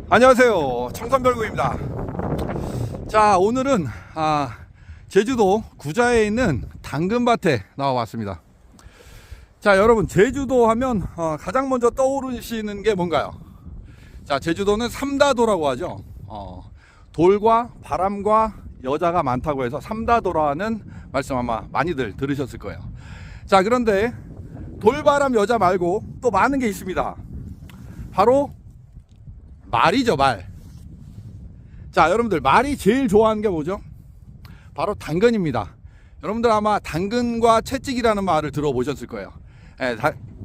안녕하세요, 청산별구입니다. 자, 오늘은 제주도 구자에 있는 당근밭에 나와 왔습니다. 자, 여러분, 제주도 하면 가장 먼저 떠오르시는 게 뭔가요? 자, 제주도는 삼다도라고 하죠. 돌과 바람과 여자가 많다고 해서 삼다도라는 말씀 아마 많이들 들으셨을 거예요. 자, 그런데 돌바람 여자 말고 또 많은 게 있습니다. 바로 말이죠, 말. 자, 여러분들, 말이 제일 좋아하는 게 뭐죠? 바로 당근입니다. 여러분들 아마 당근과 채찍이라는 말을 들어보셨을 거예요.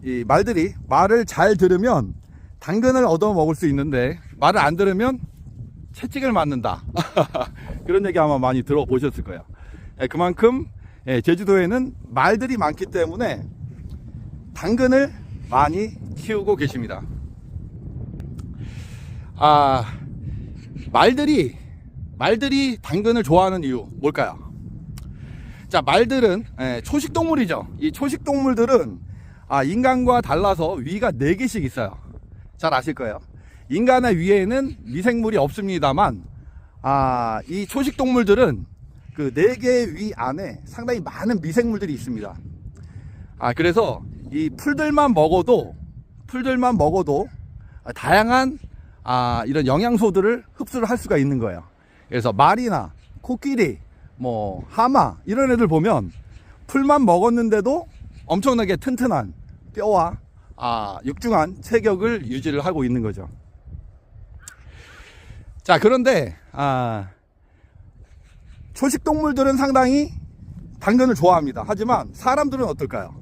이 말들이 말을 잘 들으면 당근을 얻어 먹을 수 있는데 말을 안 들으면 채찍을 맞는다. 그런 얘기 아마 많이 들어보셨을 거예요. 그만큼 제주도에는 말들이 많기 때문에 당근을 많이 키우고 계십니다. 말들이 당근을 좋아하는 이유 뭘까요? 자, 말들은 초식동물이죠. 이 초식동물들은 인간과 달라서 위가 4개씩 있어요. 잘 아실 거예요. 인간의 위에는 미생물이 없습니다만 이 초식동물들은 그 4개의 위 안에 상당히 많은 미생물들이 있습니다. 그래서 이 풀들만 먹어도 다양한 이런 영양소들을 흡수를 할 수가 있는 거예요. 그래서 말이나 코끼리, 하마 이런 애들 보면 풀만 먹었는데도 엄청나게 튼튼한 뼈와 육중한 체격을 유지를 하고 있는 거죠. 자, 그런데 초식동물들은 상당히 당근을 좋아합니다. 하지만 사람들은 어떨까요?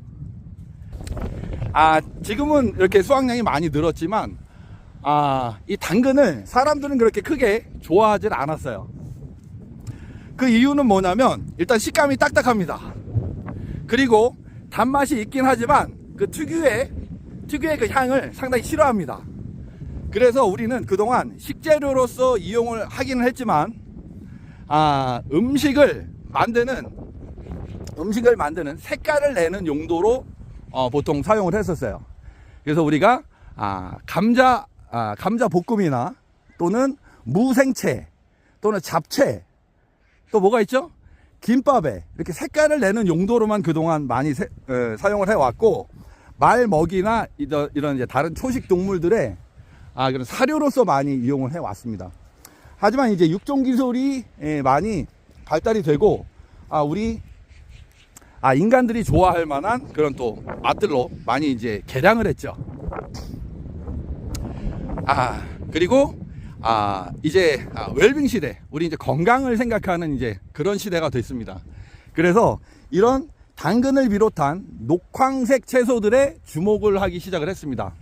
지금은 이렇게 수확량이 많이 늘었지만 이 당근을 사람들은 그렇게 크게 좋아하질 않았어요. 그 이유는 뭐냐면 일단 식감이 딱딱합니다. 그리고 단맛이 있긴 하지만 그 특유의 그 향을 상당히 싫어합니다. 그래서 우리는 그동안 식재료로서 이용을 하기는 했지만 음식을 만드는 색깔을 내는 용도로 보통 사용을 했었어요. 그래서 우리가 감자 볶음이나 또는 무생채 또는 잡채 또 뭐가 있죠? 김밥에 이렇게 색깔을 내는 용도로만 그동안 많이 사용을 해왔고, 말 먹이나 이런 이제 다른 초식 동물들의 그런 사료로서 많이 이용을 해왔습니다. 하지만 이제 육종 기술이 많이 발달이 되고 우리 인간들이 좋아할 만한 그런 또 맛들로 많이 이제 개량을 했죠. 그리고 이제 웰빙 시대, 우리 이제 건강을 생각하는 이제 그런 시대가 됐습니다. 그래서 이런 당근을 비롯한 녹황색 채소들에 주목을 하기 시작을 했습니다.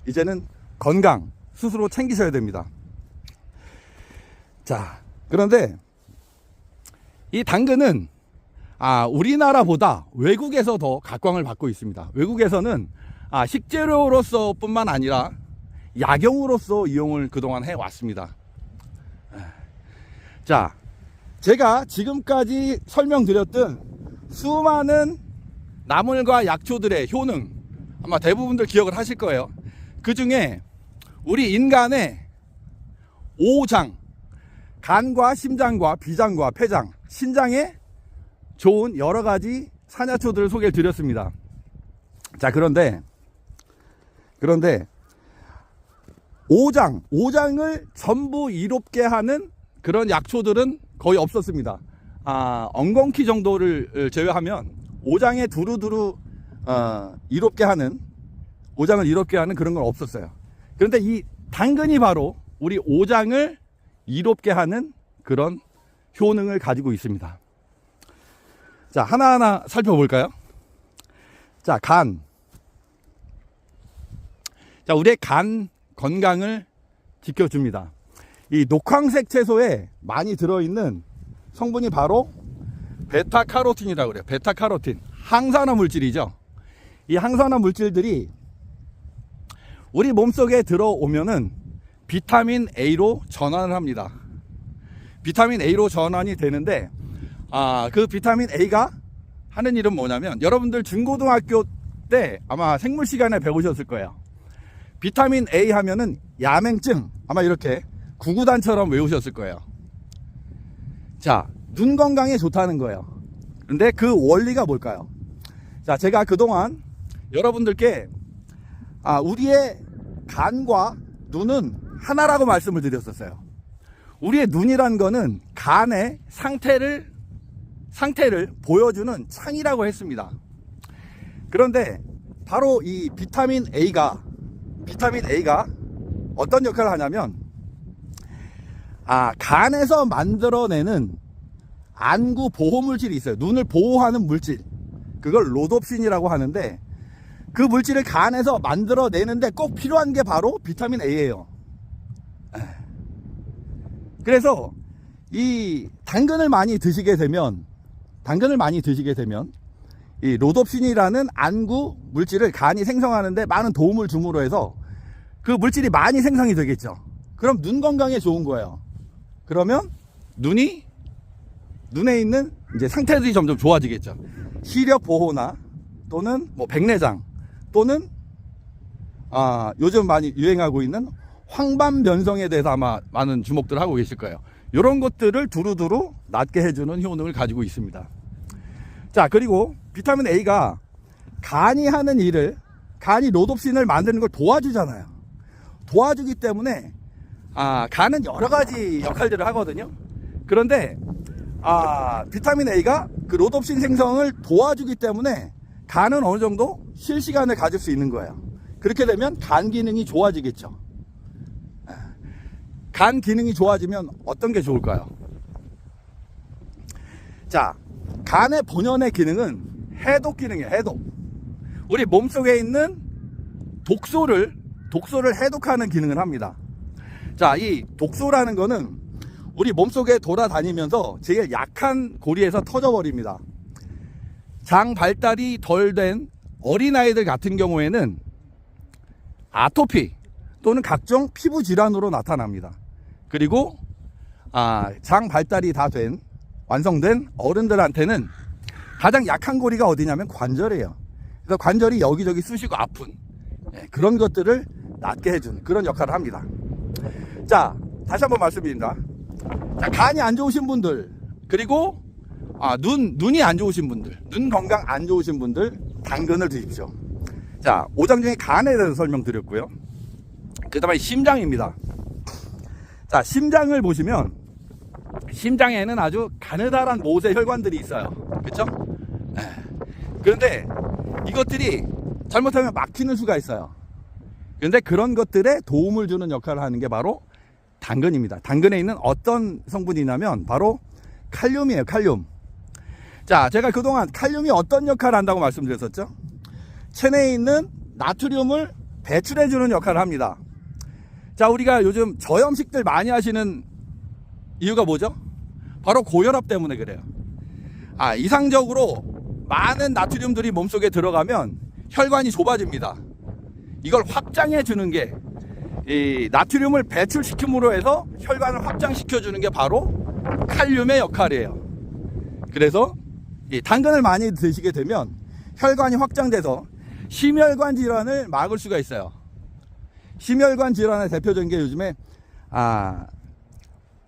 이제는 건강 스스로 챙기셔야 됩니다. 자, 그런데 이 당근은 우리나라보다 외국에서 더 각광을 받고 있습니다. 외국에서는 식재료로서 뿐만 아니라 약용으로서 이용을 그동안 해왔습니다. 자, 제가 지금까지 설명드렸던 수많은 나물과 약초들의 효능 아마 대부분들 기억을 하실 거예요. 그 중에 우리 인간의 오장, 간과 심장과 비장과 폐장, 신장에 좋은 여러 가지 산야초들을 소개를 드렸습니다. 자, 그런데 오장을 전부 이롭게 하는 그런 약초들은 거의 없었습니다. 엉겅퀴 정도를 제외하면 오장에 두루두루 오장을 이롭게 하는 그런 건 없었어요. 그런데 이 당근이 바로 우리 오장을 이롭게 하는 그런 효능을 가지고 있습니다. 자, 하나하나 살펴볼까요? 자, 간. 자, 우리의 간 건강을 지켜줍니다. 이 녹황색 채소에 많이 들어있는 성분이 바로 베타카로틴이라고 그래요. 베타카로틴. 항산화 물질이죠. 이 항산화 물질들이 우리 몸속에 들어오면은 비타민 A로 전환을 합니다. 비타민 A로 전환이 되는데 그 비타민 A가 하는 일은 뭐냐면, 여러분들 중고등학교 때 아마 생물 시간에 배우셨을 거예요. 비타민 A 하면은 야맹증, 아마 이렇게 구구단처럼 외우셨을 거예요. 자, 눈 건강에 좋다는 거예요. 근데 그 원리가 뭘까요? 자, 제가 그동안 여러분들께 우리의 간과 눈은 하나라고 말씀을 드렸었어요. 우리의 눈이란 거는 간의 상태를 보여주는 창이라고 했습니다. 그런데 바로 이 비타민 A가 어떤 역할을 하냐면 간에서 만들어내는 안구 보호 물질이 있어요. 눈을 보호하는 물질, 그걸 로놉신이라고 하는데, 그 물질을 간에서 만들어내는데 꼭 필요한 게 바로 비타민 A예요. 그래서 이 당근을 많이 드시게 되면 이 로놉신이라는 안구 물질을 간이 생성하는데 많은 도움을 줌으로 해서 그 물질이 많이 생성이 되겠죠. 그럼 눈 건강에 좋은 거예요. 그러면 눈에 있는 이제 상태들이 점점 좋아지겠죠. 시력 보호나 또는 뭐 백내장 또는 요즘 많이 유행하고 있는 황반 변성에 대해서 아마 많은 주목들 하고 계실 거예요. 이런 것들을 두루두루 낫게 해주는 효능을 가지고 있습니다. 자, 그리고 비타민 A가 간이 하는 일을, 간이 로놉신을 만드는 걸 도와주잖아요. 도와주기 때문에 간은 여러 가지 역할들을 하거든요. 그런데 비타민 A가 그 로놉신 생성을 도와주기 때문에 간은 어느 정도 쉴 시간을 가질 수 있는 거예요. 그렇게 되면 간 기능이 좋아지겠죠. 간 기능이 좋아지면 어떤 게 좋을까요? 자, 간의 본연의 기능은 해독 기능이에요. 해독. 우리 몸속에 있는 독소를 해독하는 기능을 합니다. 자, 이 독소라는 거는 우리 몸속에 돌아다니면서 제일 약한 고리에서 터져버립니다. 장 발달이 덜 된 어린아이들 같은 경우에는 아토피 또는 각종 피부 질환으로 나타납니다. 그리고 장 발달이 다 완성된 어른들한테는 가장 약한 고리가 어디냐면 관절이에요. 그래서 관절이 여기저기 쑤시고 아픈 그런 것들을 낫게 해주는 그런 역할을 합니다. 자, 다시 한번 말씀드립니다. 자, 간이 안 좋으신 분들, 그리고 눈이 안 좋으신 분들, 눈 건강 안 좋으신 분들, 당근을 드십시오. 자, 오장 중에 간에 대해서 설명드렸고요. 그 다음에 심장입니다. 자, 심장을 보시면 심장에는 아주 가느다란 모세 혈관들이 있어요. 그렇죠? 그런데 이것들이 잘못하면 막히는 수가 있어요. 그런데 그런 것들에 도움을 주는 역할을 하는 게 바로 당근입니다. 당근에 있는 어떤 성분이냐면 바로 칼륨이에요. 칼륨. 자, 제가 그동안 칼륨이 어떤 역할을 한다고 말씀드렸었죠? 체내에 있는 나트륨을 배출해 주는 역할을 합니다. 자, 우리가 요즘 저염식들 많이 하시는 이유가 뭐죠? 바로 고혈압 때문에 그래요. 이상적으로 많은 나트륨들이 몸속에 들어가면 혈관이 좁아집니다. 이걸 확장해 주는 게, 이 나트륨을 배출시킴으로 해서 혈관을 확장시켜 주는 게 바로 칼륨의 역할이에요. 그래서 이 당근을 많이 드시게 되면 혈관이 확장돼서 심혈관 질환을 막을 수가 있어요. 심혈관 질환의 대표적인 게 요즘에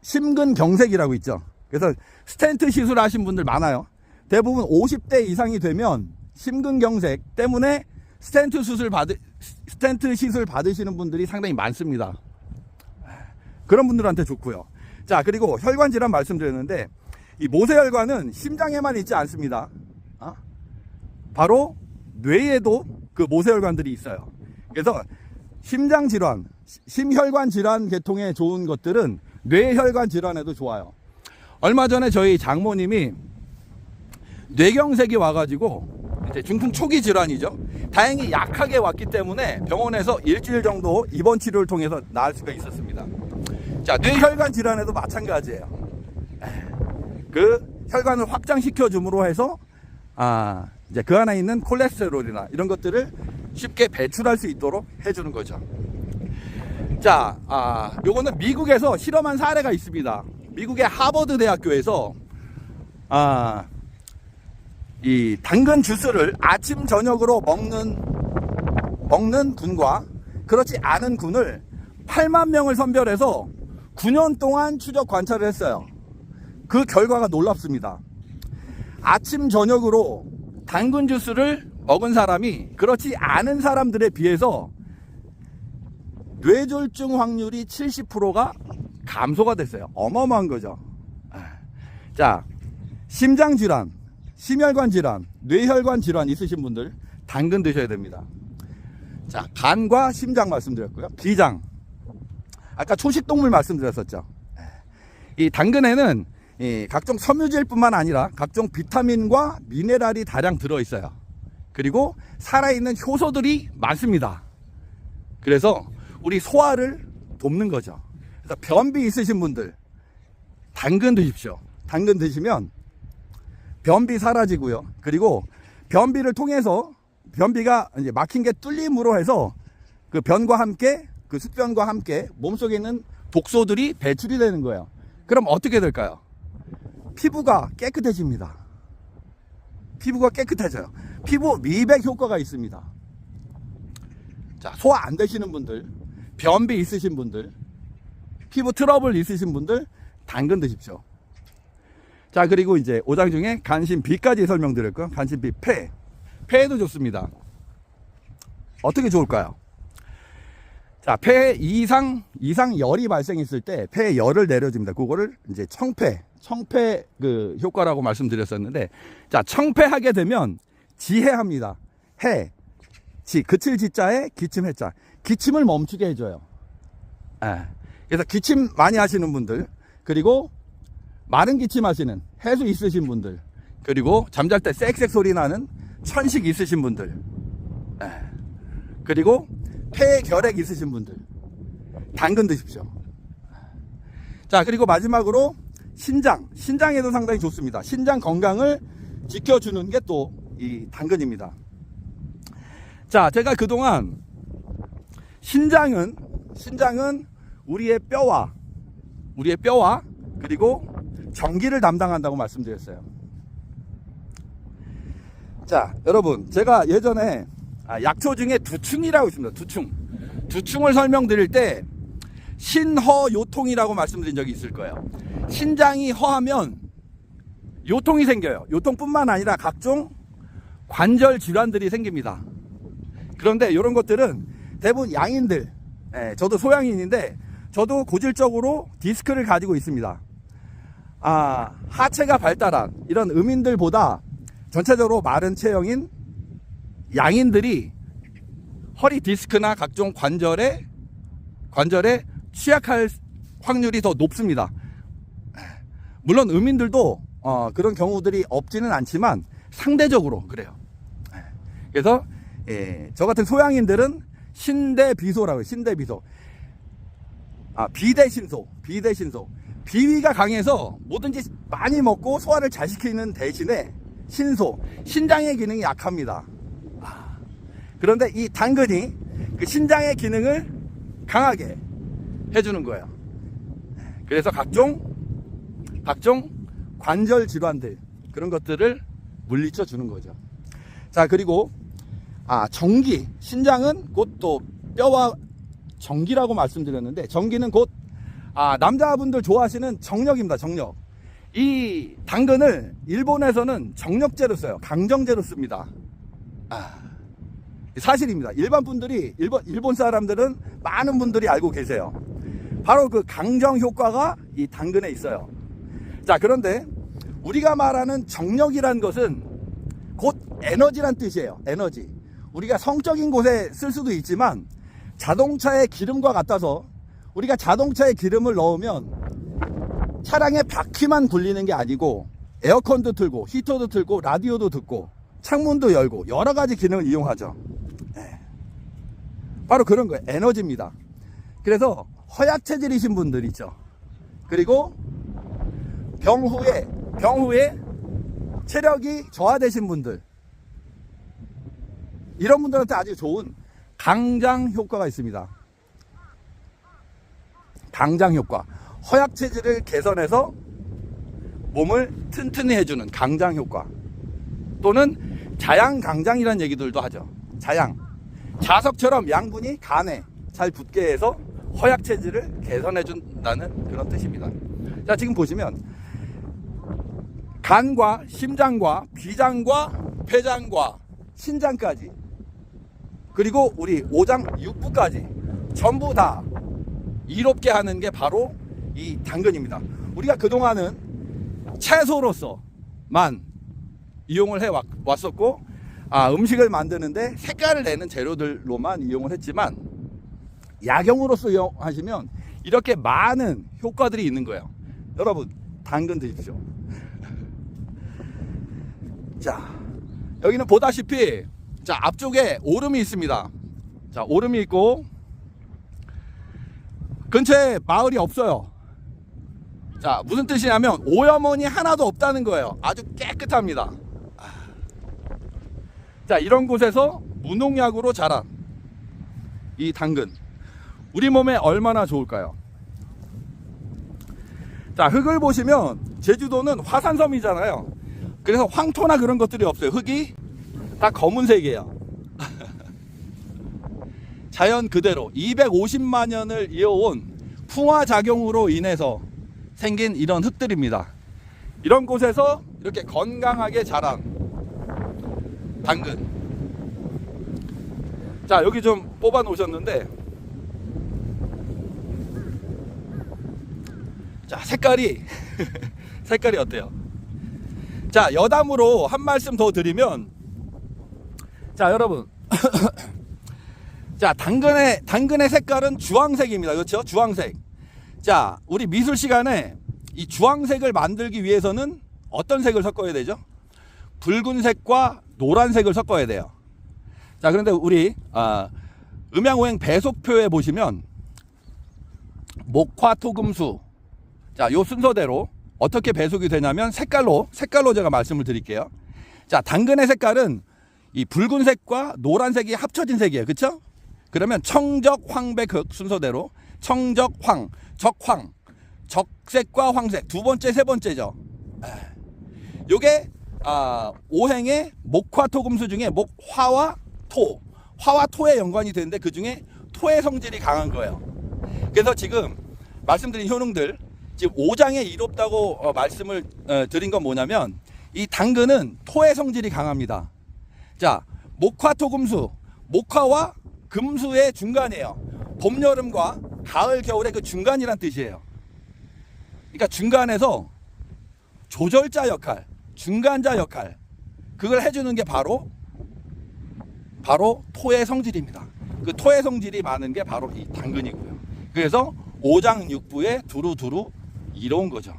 심근경색이라고 있죠. 그래서 스텐트 시술하신 분들 많아요. 대부분 50대 이상이 되면 심근경색 때문에 스텐트 시술 받으시는 분들이 상당히 많습니다. 그런 분들한테 좋고요. 자, 그리고 혈관 질환 말씀드렸는데, 이 모세혈관은 심장에만 있지 않습니다. 바로 뇌에도 그 모세혈관들이 있어요. 그래서 심장 질환, 심혈관 질환 계통에 좋은 것들은 뇌혈관 질환에도 좋아요. 얼마 전에 저희 장모님이 뇌경색이 와가지고, 이제 중풍 초기 질환이죠. 다행히 약하게 왔기 때문에 병원에서 일주일 정도 입원 치료를 통해서 나을 수가 있었습니다. 자, 뇌혈관 질환에도 마찬가지예요. 그 혈관을 확장시켜 줌으로 해서 이제 그 안에 있는 콜레스테롤이나 이런 것들을 쉽게 배출할 수 있도록 해주는 거죠. 자, 요거는 미국에서 실험한 사례가 있습니다. 미국의 하버드 대학교에서 이 당근 주스를 아침 저녁으로 먹는 분과 그렇지 않은 군을 8만 명을 선별해서 9년 동안 추적 관찰을 했어요. 그 결과가 놀랍습니다. 아침 저녁으로 당근 주스를 먹은 사람이 그렇지 않은 사람들에 비해서 뇌졸중 확률이 70%가 감소가 됐어요. 어마어마한 거죠. 자, 심장 질환, 심혈관 질환, 뇌혈관 질환 있으신 분들 당근 드셔야 됩니다. 자, 간과 심장 말씀드렸고요. 비장, 아까 초식동물 말씀드렸었죠. 이 당근에는 각종 섬유질뿐만 아니라 각종 비타민과 미네랄이 다량 들어있어요. 그리고 살아있는 효소들이 많습니다. 그래서 우리 소화를 돕는 거죠. 그래서 변비 있으신 분들 당근 드십시오. 당근 드시면 변비 사라지고요. 그리고 변비를 통해서 변비가 이제 막힌 게 뚫림으로 해서 그 변과 함께 그 숙변과 함께 몸속에 있는 독소들이 배출이 되는 거예요. 그럼 어떻게 될까요? 피부가 깨끗해집니다. 피부가 깨끗해져요. 피부 미백 효과가 있습니다. 자, 소화 안 되시는 분들, 변비 있으신 분들, 피부 트러블 있으신 분들 당근 드십시오. 자, 그리고 이제 5장 중에 간신비까지 설명드릴 거예요. 간신비 폐에도 좋습니다. 어떻게 좋을까요? 자, 폐에 이상 열이 발생했을 때 폐에 열을 내려줍니다. 그거를 이제 청폐 그 효과라고 말씀드렸었는데, 자, 청폐하게 되면 지해합니다. 그칠 지자에 기침 해자. 기침을 멈추게 해줘요. 그래서 기침 많이 하시는 분들, 그리고 마른 기침 하시는 해수 있으신 분들, 그리고 잠잘 때 쌕쌕 소리 나는 천식 있으신 분들, 그리고 폐에 결핵 있으신 분들 당근 드십시오. 자, 그리고 마지막으로 신장에도 상당히 좋습니다. 신장 건강을 지켜주는 게 또 이 당근입니다. 자, 제가 그동안 신장은 우리의 뼈와 그리고 전기를 담당한다고 말씀드렸어요. 자, 여러분, 제가 예전에 약초 중에 두충이라고 있습니다. 두충을 설명드릴 때 신허요통이라고 말씀드린 적이 있을 거예요. 신장이 허하면 요통이 생겨요. 요통뿐만 아니라 각종 관절 질환들이 생깁니다. 그런데 이런 것들은 대부분 양인들, 저도 소양인인데 저도 고질적으로 디스크를 가지고 있습니다. 하체가 발달한 이런 음인들보다 전체적으로 마른 체형인 양인들이 허리 디스크나 각종 관절에 취약할 확률이 더 높습니다. 물론 음인들도 그런 경우들이 없지는 않지만 상대적으로 그래요. 그래서 저 같은 소양인들은 신대비소라고요. 신대비소. 비대신소. 비위가 강해서 뭐든지 많이 먹고 소화를 잘 시키는 대신에 신장의 기능이 약합니다. 그런데 이 당근이 그 신장의 기능을 강하게 해주는 거예요. 그래서 각종 관절 질환들, 그런 것들을 물리쳐 주는 거죠. 자, 그리고 전기, 신장은 곧 또 뼈와 전기라고 말씀드렸는데, 전기는 곧 남자분들 좋아하시는 정력입니다. 정력. 이 당근을 일본에서는 정력제로 써요. 강정제로 씁니다. 사실입니다. 일본 사람들은 많은 분들이 알고 계세요. 바로 그 강정 효과가 이 당근에 있어요. 자, 그런데 우리가 말하는 정력이란 것은 곧 에너지란 뜻이에요. 에너지. 우리가 성적인 곳에 쓸 수도 있지만 자동차의 기름과 같아서 우리가 자동차에 기름을 넣으면 차량의 바퀴만 굴리는 게 아니고 에어컨도 틀고 히터도 틀고 라디오도 듣고 창문도 열고 여러 가지 기능을 이용하죠. 바로 그런 거예요. 에너지입니다. 그래서 허약 체질이신 분들 있죠. 그리고 병 후에 체력이 저하되신 분들, 이런 분들한테 아주 좋은 강장 효과가 있습니다. 강장 효과. 허약 체질을 개선해서 몸을 튼튼히 해주는 강장 효과. 또는 자양 강장이라는 얘기들도 하죠. 자석처럼 양분이 간에 잘 붙게 해서 허약 체질을 개선해 준다는 그런 뜻입니다. 자, 지금 보시면 간과 심장과 비장과 폐장과 신장까지, 그리고 우리 오장 육부까지 전부 다 이롭게 하는 게 바로 이 당근입니다. 우리가 그동안은 채소로서만 이용을 해 왔었고, 음식을 만드는데 색깔을 내는 재료들로만 이용을 했지만, 약용으로서 이용하시면 이렇게 많은 효과들이 있는 거예요. 여러분, 당근 드십시오. 자, 여기는 보다시피, 자, 앞쪽에 오름이 있습니다. 자, 오름이 있고 근처에 마을이 없어요. 자, 무슨 뜻이냐면 오염원이 하나도 없다는 거예요. 아주 깨끗합니다. 자, 이런 곳에서 무농약으로 자란 이 당근, 우리 몸에 얼마나 좋을까요? 자, 흙을 보시면 제주도는 화산섬이잖아요. 그래서 황토나 그런 것들이 없어요. 흙이 다 검은색이에요. 자연 그대로 250만 년을 이어온 풍화작용으로 인해서 생긴 이런 흙들입니다. 이런 곳에서 이렇게 건강하게 자란 당근. 자, 여기 좀 뽑아 놓으셨는데, 자, 색깔이 색깔이 어때요? 자, 여담으로 한 말씀 더 드리면, 자, 여러분 자, 당근의 색깔은 주황색입니다. 그렇죠? 주황색. 자, 우리 미술 시간에 이 주황색을 만들기 위해서는 어떤 색을 섞어야 되죠? 붉은색과 노란색을 섞어야 돼요. 자, 그런데 우리 음양오행 배속표에 보시면 목화토금수, 자, 요 순서대로 어떻게 배속이 되냐면 색깔로 제가 말씀을 드릴게요. 자, 당근의 색깔은 이 붉은색과 노란색이 합쳐진 색이에요. 그렇죠? 그러면 청적, 황백흑 순서대로 청적, 황, 적황, 적색과 황색, 두 번째, 세 번째죠. 요게 오행의 목화토금수 중에 목화와 토, 화와 토에 연관이 되는데 그 중에 토의 성질이 강한 거예요. 그래서 지금 말씀드린 효능들, 지금 5장에 이롭다고 말씀을 드린 건 뭐냐면, 이 당근은 토의 성질이 강합니다. 자, 목화토금수, 목화와 금수의 중간이에요. 봄, 여름과 가을, 겨울의 그 중간이란 뜻이에요. 그러니까 중간에서 조절자 역할, 중간자 역할, 그걸 해주는 게 바로 토의 성질입니다. 그 토의 성질이 많은 게 바로 이 당근이고요. 그래서 오장육부에 두루두루 이로운 거죠.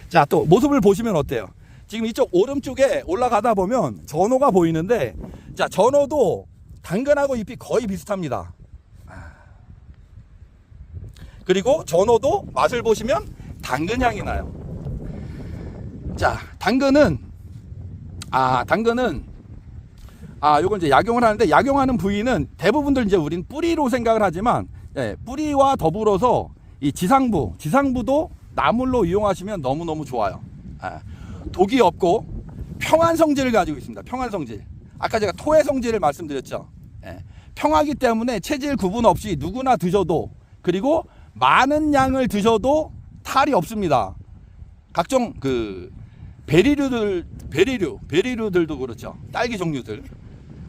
자, 또 모습을 보시면 어때요? 지금 이쪽 오른쪽에 올라가다 보면 전어가 보이는데, 자, 전어도 당근하고 잎이 거의 비슷합니다. 그리고 전어도 맛을 보시면 당근 향이 나요. 자, 당근은 요건 이제 약용을 하는데, 약용하는 부위는 대부분들 이제 우린 뿌리로 생각을 하지만, 뿌리와 더불어서 이 지상부도 나물로 이용하시면 너무너무 좋아요. 독이 없고 평안 성질을 가지고 있습니다. 평안 성질. 아까 제가 토의 성질을 말씀드렸죠. 평하기 때문에 체질 구분 없이 누구나 드셔도, 그리고 많은 양을 드셔도 탈이 없습니다. 각종 그 베리류들도 그렇죠. 딸기 종류들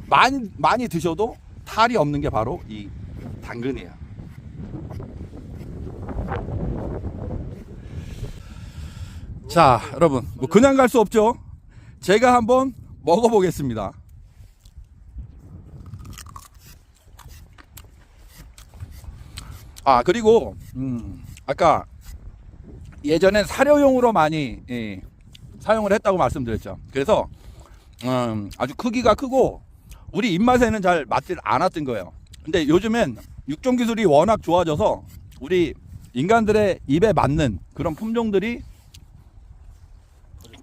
많이 드셔도 탈이 없는 게 바로 이 당근이에요. 자, 여러분, 뭐 그냥 갈 수 없죠. 제가 한번 먹어보겠습니다. 그리고 아까 예전엔 사료용으로 많이 사용을 했다고 말씀드렸죠. 그래서 아주 크기가 크고 우리 입맛에는 잘 맞지 않았던 거예요. 근데 요즘엔 육종 기술이 워낙 좋아져서 우리 인간들의 입에 맞는 그런 품종들이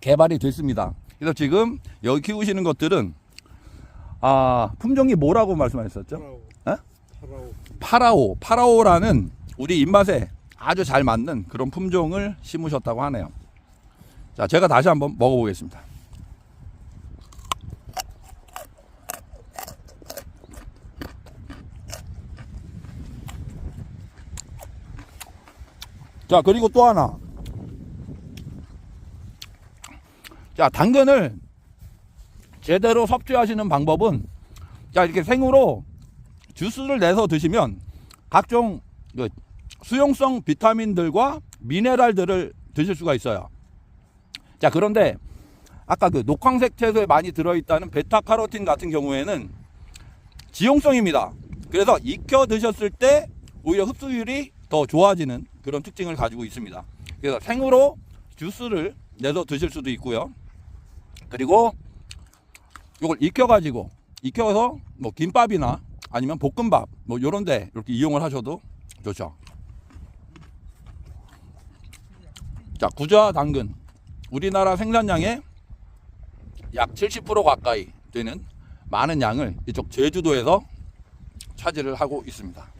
개발이 됐습니다. 그래서 지금 여기 키우시는 것들은 품종이 뭐라고 말씀하셨었죠? 파라오라는 우리 입맛에 아주 잘 맞는 그런 품종을 심으셨다고 하네요. 자, 제가 다시 한번 먹어보겠습니다. 자, 그리고 또 하나. 자, 당근을 제대로 섭취하시는 방법은, 자, 이렇게 생으로 주스를 내서 드시면 각종 그 수용성 비타민들과 미네랄들을 드실 수가 있어요. 자, 그런데 아까 그 녹황색 채소에 많이 들어있다는 베타카로틴 같은 경우에는 지용성입니다. 그래서 익혀 드셨을 때 오히려 흡수율이 더 좋아지는 그런 특징을 가지고 있습니다. 그래서 생으로 주스를 내서 드실 수도 있고요. 그리고 이걸 익혀서 뭐 김밥이나 아니면 볶음밥 뭐 요런 데 이렇게 이용을 하셔도 좋죠. 자, 구좌 당근 우리나라 생산량의 약 70% 가까이 되는 많은 양을 이쪽 제주도에서 차지를 하고 있습니다.